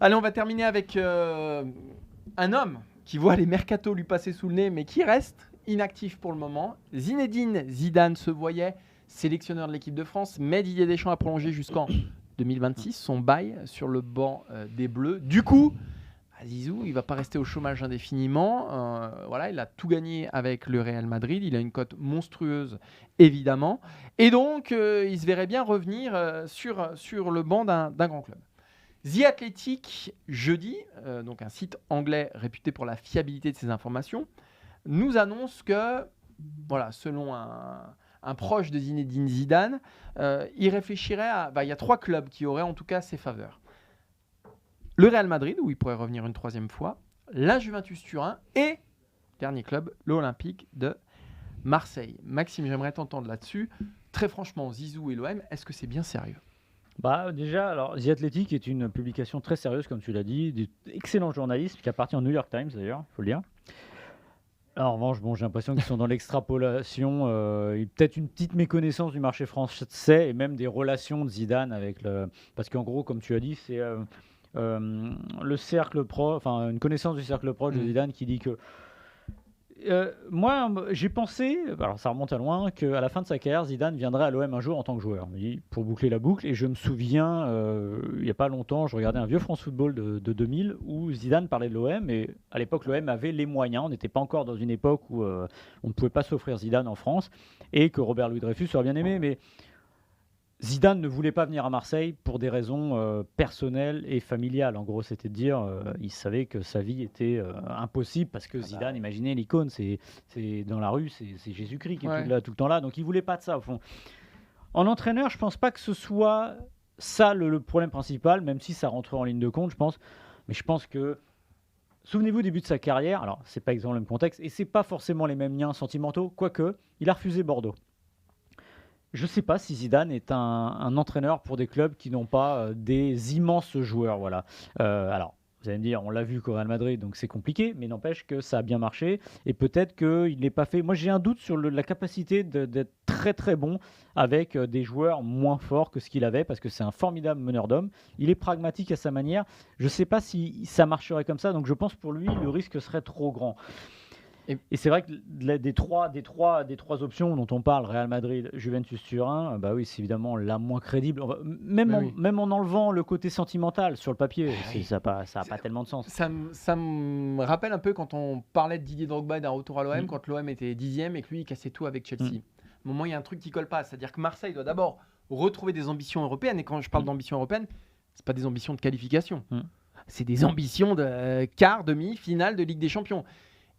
Allez, on va terminer avec un homme qui voit les mercatos lui passer sous le nez, mais qui reste inactif pour le moment. Zinedine Zidane se voyait sélectionneur de l'équipe de France, mais Didier Deschamps a prolongé jusqu'en 2026 son bail sur le banc des Bleus. Du coup, Zizou, il ne va pas rester au chômage indéfiniment. Voilà, il a tout gagné avec le Real Madrid. Il a une cote monstrueuse, évidemment. Et donc, il se verrait bien revenir sur le banc d'un grand club. The Athletic, jeudi, donc un site anglais réputé pour la fiabilité de ses informations, nous annonce que, voilà, selon un proche de Zinedine Zidane, il réfléchirait à... il y a 3 clubs qui auraient en tout cas ses faveurs. Le Real Madrid, où il pourrait revenir une 3e fois, la Juventus Turin et, dernier club, l'Olympique de Marseille. Maxime, j'aimerais t'entendre là-dessus. Très franchement, Zizou et l'OM, est-ce que c'est bien sérieux ? Bah déjà, alors The Athletic est une publication très sérieuse, comme tu l'as dit, d'excellents journalistes qui appartient au New York Times d'ailleurs, il faut le dire. Alors, en revanche, j'ai l'impression qu'ils sont dans l'extrapolation, et peut-être une petite méconnaissance du marché français et même des relations de Zidane avec le... Parce qu'en gros, comme tu as dit, c'est le cercle proche, enfin une connaissance du cercle proche de Zidane qui dit que moi, j'ai pensé, alors ça remonte à loin, qu'à la fin de sa carrière, Zidane viendrait à l'OM un jour en tant que joueur, pour boucler la boucle. Et je me souviens, il n'y a pas longtemps, je regardais un vieux France Football de 2000 où Zidane parlait de l'OM. Et à l'époque, l'OM avait les moyens. On n'était pas encore dans une époque où on ne pouvait pas s'offrir Zidane en France et que Robert Louis Dreyfus aurait bien aimé. Mais Zidane ne voulait pas venir à Marseille pour des raisons personnelles et familiales. En gros, c'était de dire, il savait que sa vie était impossible parce que Zidane, imaginez l'icône, c'est dans la rue, c'est Jésus-Christ qui est tout le temps là. Donc, il voulait pas de ça au fond. En entraîneur, je pense pas que ce soit ça le problème principal, même si ça rentre en ligne de compte, je pense. Mais je pense que souvenez-vous, au début de sa carrière, alors c'est pas exactement le même contexte et c'est pas forcément les mêmes liens sentimentaux, quoique il a refusé Bordeaux. Je ne sais pas si Zidane est un entraîneur pour des clubs qui n'ont pas des immenses joueurs. Voilà. Alors, vous allez me dire, on l'a vu qu'au Real Madrid, donc c'est compliqué, mais n'empêche que ça a bien marché. Et peut-être qu'il n'est pas fait. Moi, j'ai un doute sur la capacité d'être très très bon avec des joueurs moins forts que ce qu'il avait, parce que c'est un formidable meneur d'hommes. Il est pragmatique à sa manière. Je ne sais pas si ça marcherait comme ça, donc je pense pour lui, le risque serait trop grand. Et c'est vrai que des trois options dont on parle, Real Madrid, Juventus Turin, bah oui, c'est évidemment la moins crédible. Même en enlevant le côté sentimental sur le papier, ça n'a pas tellement de sens. Ça me rappelle un peu quand on parlait de Didier Drogba d'un retour à l'OM, quand l'OM était 10e et que lui, il cassait tout avec Chelsea. Au moment, il y a un truc qui colle pas. C'est-à-dire que Marseille doit d'abord retrouver des ambitions européennes. Et quand je parle d'ambitions européennes, c'est pas des ambitions de qualification. C'est des ambitions de quart, demi, finale de Ligue des Champions.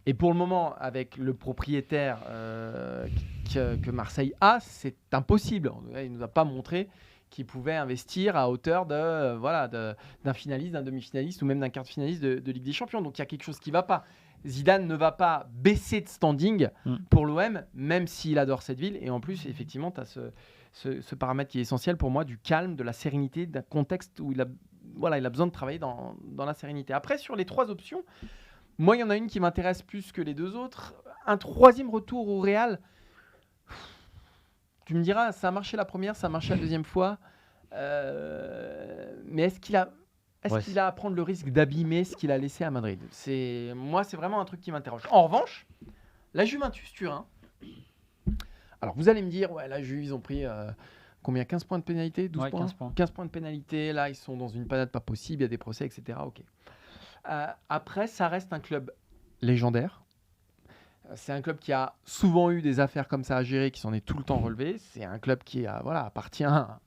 Et pour le moment, avec le propriétaire que Marseille a, c'est impossible. Il ne nous a pas montré qu'il pouvait investir à hauteur d'un finaliste, d'un demi-finaliste ou même d'un quart de finaliste de Ligue des Champions. Donc il y a quelque chose qui ne va pas. Zidane ne va pas baisser de standing pour l'OM, même s'il adore cette ville. Et en plus, effectivement, tu as ce paramètre qui est essentiel pour moi, du calme, de la sérénité, d'un contexte où il a besoin de travailler dans la sérénité. Après, sur les 3 options, moi, il y en a une qui m'intéresse plus que les 2 autres. Un 3e retour au Real. Tu me diras, ça a marché la première, ça a marché la 2e fois. Mais est-ce qu'il a à prendre le risque d'abîmer ce qu'il a laissé à Madrid ? Moi, c'est vraiment un truc qui m'interroge. En revanche, la Juventus Turin. Alors, vous allez me dire, la Juve, ils ont pris combien ? 15 points de pénalité ? 12 points ? 15 points de pénalité. Là, ils sont dans une panade pas possible. Il y a des procès, etc. Ok. Après, ça reste un club légendaire. C'est un club qui a souvent eu des affaires comme ça à gérer, qui s'en est tout le temps relevé. C'est un club qui appartient à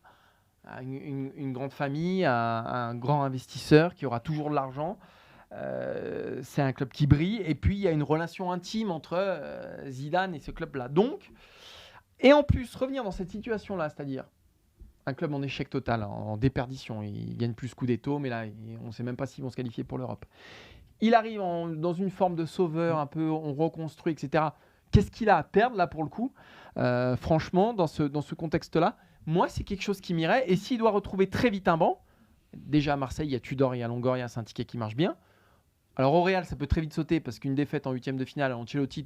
une grande famille, à un grand investisseur qui aura toujours de l'argent. C'est un club qui brille. Et puis, il y a une relation intime entre Zidane et ce club-là. Donc, et en plus, revenir dans cette situation-là, c'est-à-dire un club en échec total, en déperdition. Il gagne plus Scudetto, mais là, on ne sait même pas s'ils vont se qualifier pour l'Europe. Il arrive dans une forme de sauveur, un peu, on reconstruit, etc. Qu'est-ce qu'il a à perdre, là, pour le coup ? Franchement, dans ce contexte-là, moi, c'est quelque chose qui m'irait. Et s'il doit retrouver très vite un banc, déjà à Marseille, il y a Tudor, il y a Longoria, c'est un ticket qui marche bien. Alors au Real, ça peut très vite sauter, parce qu'une défaite en 8e de finale,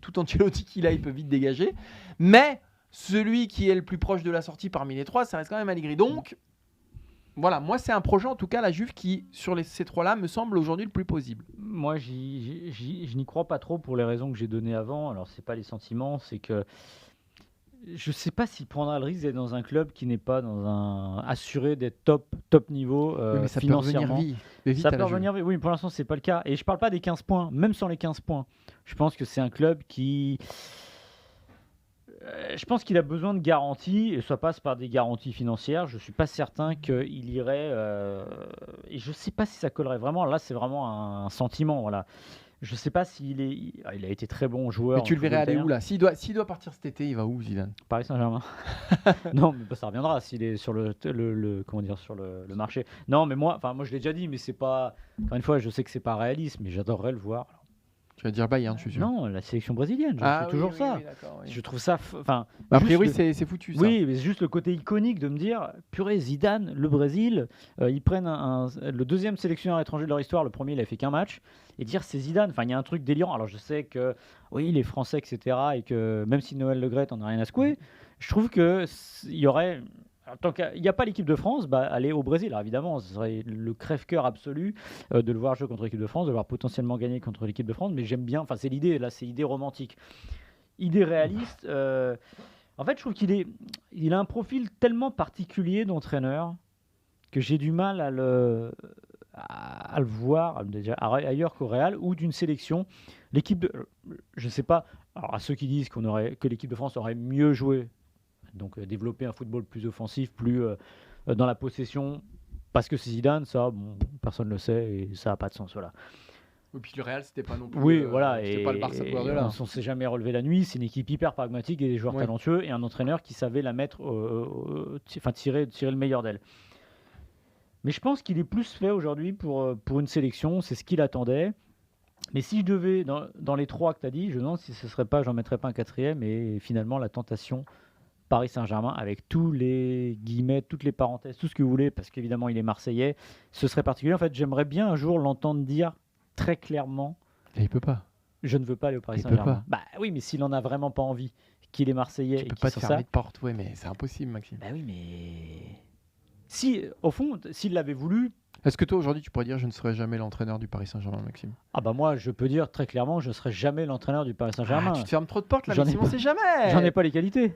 tout Ancelotti qu'il a, il peut vite dégager. Mais celui qui est le plus proche de la sortie parmi les 3, ça reste quand même Allegri. Donc, Voilà, moi c'est un projet en tout cas la Juve qui sur ces trois-là me semble aujourd'hui le plus plausible. Moi, je n'y crois pas trop pour les raisons que j'ai données avant. Alors, c'est pas les sentiments, c'est que je sais pas s'il prendra le risque d'être dans un club qui n'est pas assuré d'être top niveau Oui, mais ça peut revenir financièrement. vite Ça à peut la Juve. revenir vite. Oui, pour l'instant, c'est pas le cas. Et je parle pas des 15 points, même sans les 15 points. Je pense que c'est un club qui. Je pense qu'il a besoin de garanties, et ça passe par des garanties financières. Je suis pas certain qu'il irait. Et je sais pas si ça collerait vraiment. Là, c'est vraiment un sentiment. Voilà. Je sais pas s'il est. Il a été très bon joueur. Mais tu en le verrais football aller où italien. là S'il doit partir cet été, il va où Zidane? Paris Saint-Germain. Non, mais ça reviendra s'il est sur comment dire, sur le marché. Non, mais moi je l'ai déjà dit, mais c'est pas. Encore une fois, je sais que c'est pas réaliste, mais j'adorerais le voir. Tu vas dire Bayern, je suis sûr. Non, la sélection brésilienne, je fais toujours ça. Oui, d'accord, oui. Je trouve ça. Enfin. A juste priori, le- c'est foutu ça. Oui, mais c'est juste le côté iconique de me dire, purée, Zidane, le Brésil, ils prennent le deuxième sélectionneur étranger de leur histoire, le premier il a fait qu'un match, et dire c'est Zidane, enfin il y a un truc délirant. Alors je sais que, oui, les Français, etc., et que même si Noël Le Graët en a rien à secouer, je trouve que il y aurait, tant qu'il n'y a pas l'équipe de France, bah, aller au Brésil. Alors évidemment, ce serait le crève-cœur absolu de le voir jouer contre l'équipe de France, de le voir potentiellement gagner contre l'équipe de France, mais j'aime bien, enfin c'est l'idée, là c'est l'idée romantique. Idée réaliste, en fait, je trouve il a un profil tellement particulier d'entraîneur que j'ai du mal à le voir déjà ailleurs qu'au Real ou d'une sélection. Je ne sais pas. Alors à ceux qui disent que l'équipe de France aurait mieux joué, donc développer un football plus offensif, plus dans la possession, parce que c'est Zidane, ça, bon, personne ne le sait et ça n'a pas de sens. Voilà. Et puis le Real, c'était pas non plus. Oui, voilà. C'était pas le Barça de Guardiola. On ne s'est jamais relevé la nuit. C'est une équipe hyper pragmatique et des joueurs talentueux et un entraîneur qui savait la mettre, tirer le meilleur d'elle. Mais je pense qu'il est plus fait aujourd'hui pour une sélection. C'est ce qu'il attendait. Mais si je devais, dans les trois que tu as dit, je me demande si j'en mettrais pas un quatrième et finalement la tentation Paris Saint-Germain avec tous les guillemets, toutes les parenthèses, tout ce que vous voulez, parce qu'évidemment il est Marseillais. Ce serait particulier. En fait, j'aimerais bien un jour l'entendre dire très clairement. Et il peut pas. Je ne veux pas aller au Paris Saint-Germain. Bah oui, mais s'il en a vraiment pas envie, qu'il est Marseillais tu et peux qu'il pas te sort fermer de porte, ouais, mais c'est impossible, Maxime. Bah oui, mais si, au fond, s'il l'avait voulu. Est-ce que toi aujourd'hui tu pourrais dire je ne serai jamais l'entraîneur du Paris Saint-Germain, Maxime? Ah bah moi, je peux dire très clairement, je serai jamais l'entraîneur du Paris Saint-Germain. Tu te fermes trop de portes là, Maxime, on sait jamais. J'en ai pas les qualités.